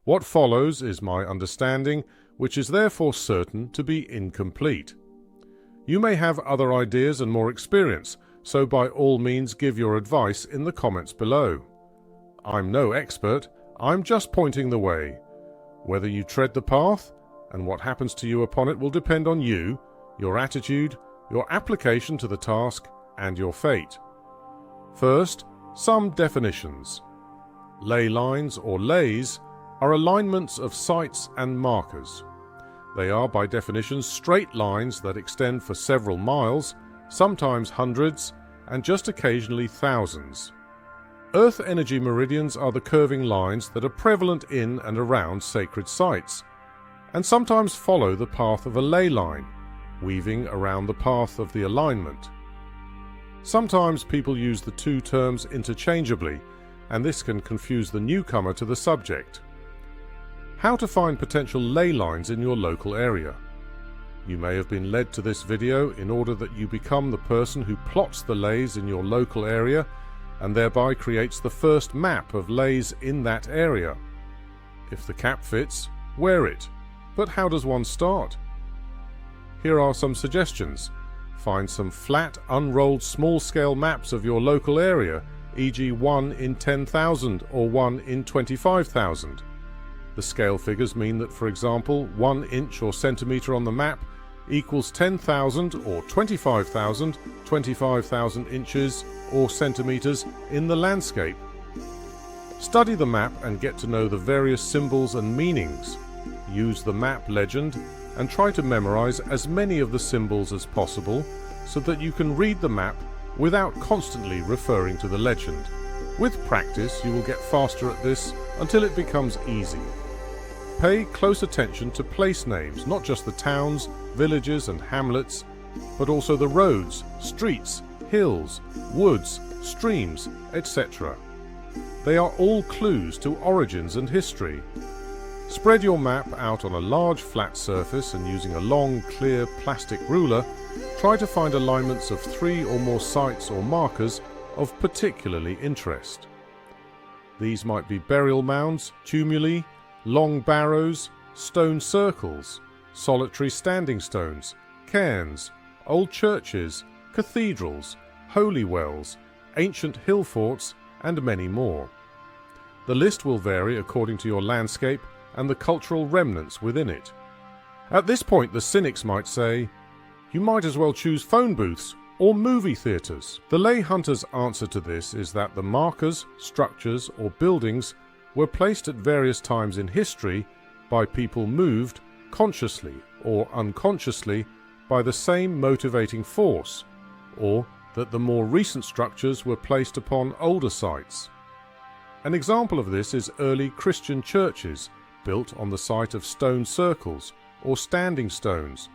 What follows is my understanding, which is therefore certain to be incomplete. You may have other ideas and more experience, so by all means give your advice in the comments below. I'm no expert, I'm just pointing the way. Whether you tread the path, and what happens to you upon it will depend on you, your attitude, your application to the task, and your fate. First, some definitions. Ley lines, or lays, are alignments of sites and markers. They are by definition straight lines that extend for several miles, sometimes hundreds, and just occasionally thousands. Earth energy meridians are the curving lines that are prevalent in and around sacred sites, and sometimes follow the path of a ley line, weaving around the path of the alignment. Sometimes people use the two terms interchangeably, and this can confuse the newcomer to the subject. How to find potential ley lines in your local area. You may have been led to this video in order that you become the person who plots the lays in your local area and thereby creates the first map of lays in that area. If the cap fits, wear it. But how does one start? Here are some suggestions. Find some flat, unrolled small-scale maps of your local area, e.g. 1 in 10,000 or 1 in 25,000. The scale figures mean that, for example, 1 inch or centimetre on the map equals 10,000 or 25,000, 25,000 inches or centimetres in the landscape. Study the map and get to know the various symbols and meanings. Use the map legend and try to memorize as many of the symbols as possible so that you can read the map without constantly referring to the legend. With practice, you will get faster at this until it becomes easy. Pay close attention to place names, not just the towns, villages and hamlets, but also the roads, streets, hills, woods, streams, etc. They are all clues to origins and history. Spread your map out on a large flat surface and using a long, clear plastic ruler, try to find alignments of 3 or more sites or markers of particularly interest. These might be burial mounds, tumuli, long barrows, stone circles, solitary standing stones, cairns, old churches, cathedrals, holy wells, ancient hill forts, and many more. The list will vary according to your landscape and the cultural remnants within it. At this point, the cynics might say, you might as well choose phone booths or movie theatres. The ley hunter's answer to this is that the markers, structures, or buildings were placed at various times in history by people moved, consciously or unconsciously, by the same motivating force, or that the more recent structures were placed upon older sites. An example of this is early Christian churches built on the site of stone circles or standing stones,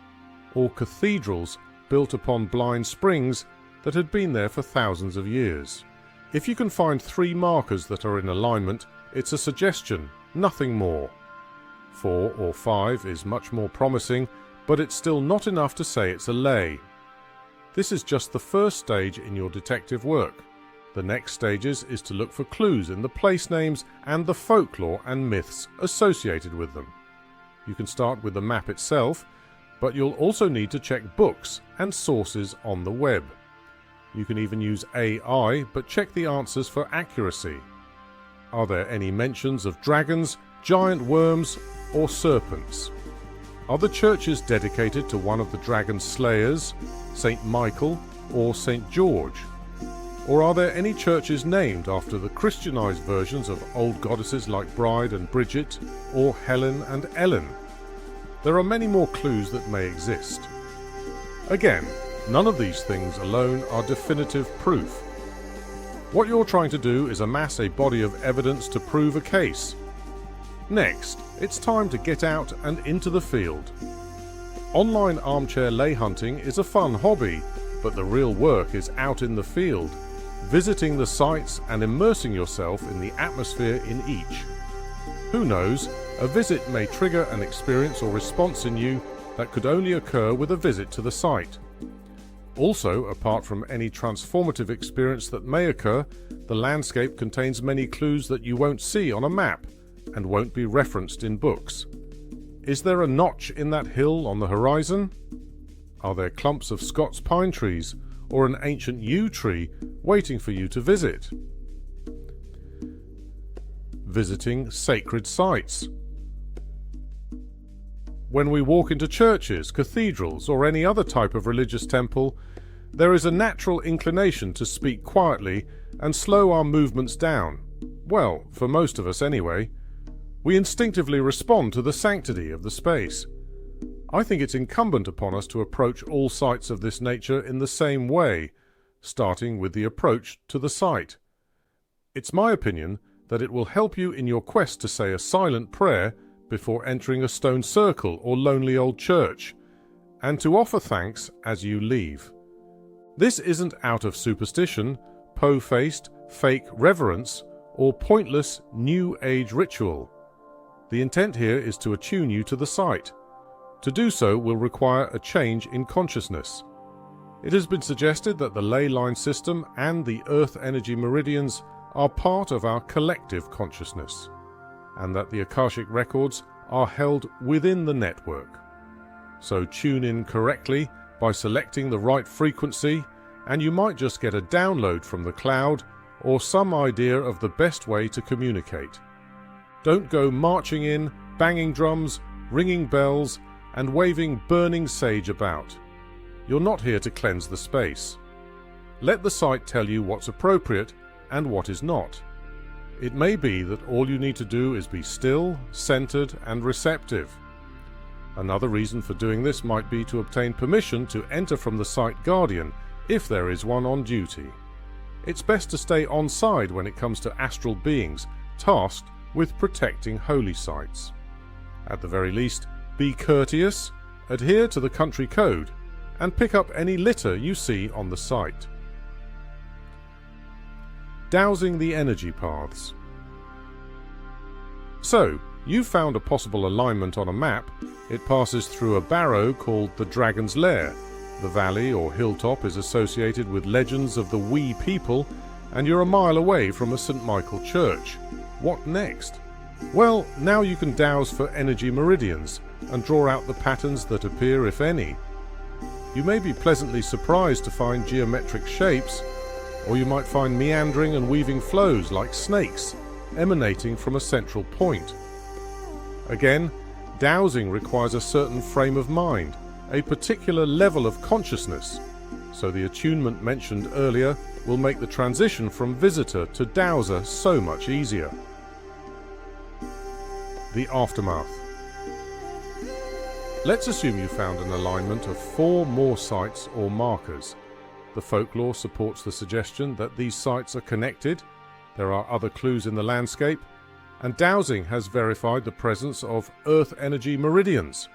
or cathedrals built upon blind springs that had been there for thousands of years. If you can find 3 markers that are in alignment, it's a suggestion, nothing more. 4 or 5 is much more promising, but it's still not enough to say it's a ley. This is just the first stage in your detective work. The next stages is to look for clues in the place names and the folklore and myths associated with them. You can start with the map itself, but you'll also need to check books and sources on the web. You can even use AI, but check the answers for accuracy. Are there any mentions of dragons, giant worms, or serpents? Are the churches dedicated to one of the dragon slayers, St. Michael or St. George? Or are there any churches named after the Christianized versions of old goddesses like Bride and Bridget, or Helen and Ellen? There are many more clues that may exist. Again, none of these things alone are definitive proof. What you're trying to do is amass a body of evidence to prove a case. Next, it's time to get out and into the field. Online armchair ley hunting is a fun hobby, but the real work is out in the field, visiting the sites and immersing yourself in the atmosphere in each. Who knows, a visit may trigger an experience or response in you that could only occur with a visit to the site. Also, apart from any transformative experience that may occur, the landscape contains many clues that you won't see on a map, and won't be referenced in books? Is there a notch in that hill on the horizon? Are there clumps of Scots pine trees or an ancient yew tree waiting for you to visit? Visiting sacred sites. When we walk into churches, cathedrals, or any other type of religious temple, there is a natural inclination to speak quietly and slow our movements down. Well, for most of us anyway. We instinctively respond to the sanctity of the space. I think it's incumbent upon us to approach all sites of this nature in the same way, starting with the approach to the site. It's my opinion that it will help you in your quest to say a silent prayer before entering a stone circle or lonely old church, and to offer thanks as you leave. This isn't out of superstition, po-faced, fake reverence, or pointless New Age ritual. The intent here is to attune you to the site. To do so will require a change in consciousness. It has been suggested that the ley line system and the earth energy meridians are part of our collective consciousness, and that the Akashic records are held within the network. So tune in correctly by selecting the right frequency, and you might just get a download from the cloud or some idea of the best way to communicate. Don't go marching in, banging drums, ringing bells, and waving burning sage about. You're not here to cleanse the space. Let the site tell you what's appropriate and what is not. It may be that all you need to do is be still, centered, and receptive. Another reason for doing this might be to obtain permission to enter from the site guardian, if there is one on duty. It's best to stay on side when it comes to astral beings tasked with protecting holy sites. At the very least, be courteous, adhere to the country code, and pick up any litter you see on the site. Dowsing the energy paths. So, you've found a possible alignment on a map. It passes through a barrow called the Dragon's Lair. The valley or hilltop is associated with legends of the Wee people, and you're a mile away from a St. Michael church. What next? Well, now you can dowse for energy meridians and draw out the patterns that appear, if any. You may be pleasantly surprised to find geometric shapes, or you might find meandering and weaving flows like snakes emanating from a central point. Again, dowsing requires a certain frame of mind, a particular level of consciousness, so the attunement mentioned earlier will make the transition from visitor to dowser so much easier. The aftermath. Let's assume you found an alignment of 4 more sites or markers. The folklore supports the suggestion that these sites are connected, there are other clues in the landscape, and dowsing has verified the presence of earth energy meridians.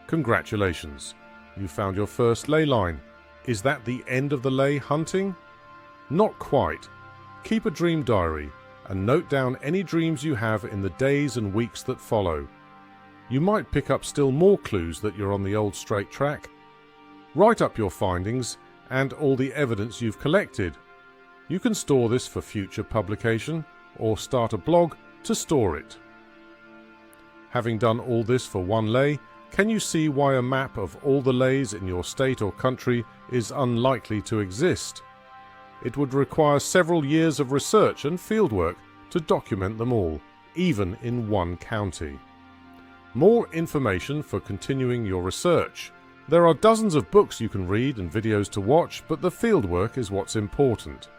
Congratulations, you found your first ley line. Is that the end of the ley hunting? Not quite. Keep a dream diary and note down any dreams you have in the days and weeks that follow. You might pick up still more clues that you're on the old straight track. Write up your findings and all the evidence you've collected. You can store this for future publication or start a blog to store it. Having done all this for one ley, can you see why a map of all the leys in your state or country is unlikely to exist? It would require several years of research and fieldwork to document them all, even in one county. More information for continuing your research. There are dozens of books you can read and videos to watch, but the fieldwork is what's important.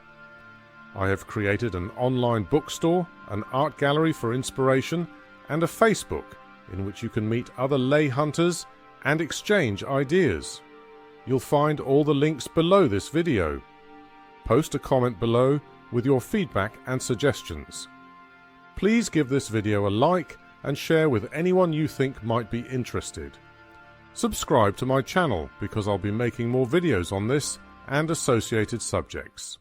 I have created an online bookstore, an art gallery for inspiration, and a Facebook in which you can meet other ley hunters and exchange ideas. You'll find all the links below this video. Post a comment below with your feedback and suggestions. Please give this video a like and share with anyone you think might be interested. Subscribe to my channel because I'll be making more videos on this and associated subjects.